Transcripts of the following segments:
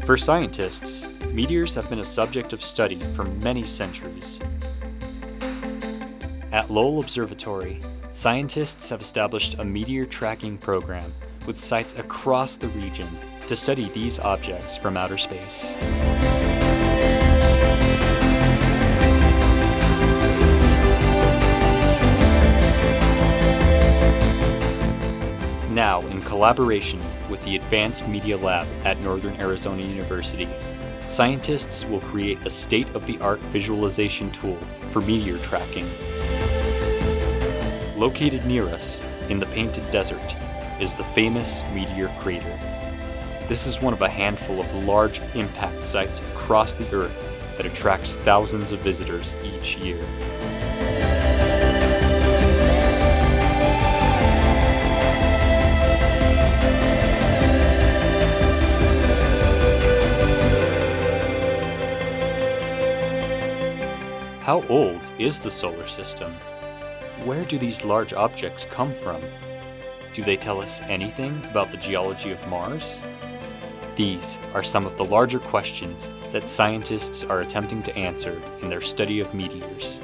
For scientists, meteors have been a subject of study for many centuries. At Lowell Observatory, scientists have established a meteor tracking program with sites across the region to study these objects from outer space. Now, in collaboration with the Advanced Media Lab at Northern Arizona University, scientists will create a state-of-the-art visualization tool for meteor tracking. Located near us, in the Painted Desert, is the famous Meteor crater. This is one of a handful of large impact sites across the Earth that attracts thousands of visitors each year. How old is the solar system? Where do these large objects come from? Do they tell us anything about the geology of Mars? These are some of the larger questions that scientists are attempting to answer in their study of meteors.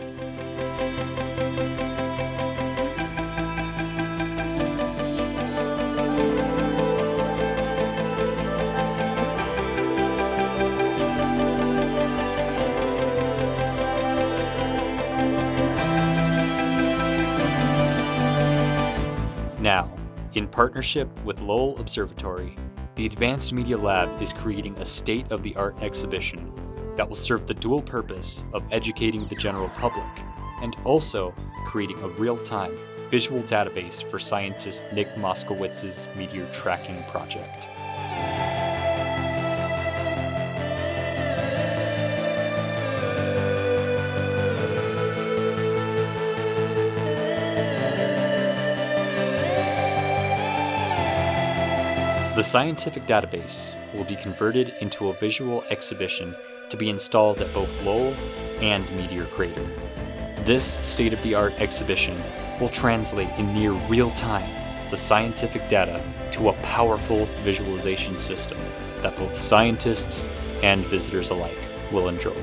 Now, in partnership with Lowell Observatory, the Advanced Media Lab is creating a state-of-the-art exhibition that will serve the dual purpose of educating the general public and also creating a real-time visual database for scientist Nick Moskowitz's meteor tracking project. The scientific database will be converted into a visual exhibition to be installed at both Lowell and Meteor Crater. This state-of-the-art exhibition will translate in near real time the scientific data to a powerful visualization system that both scientists and visitors alike will enjoy.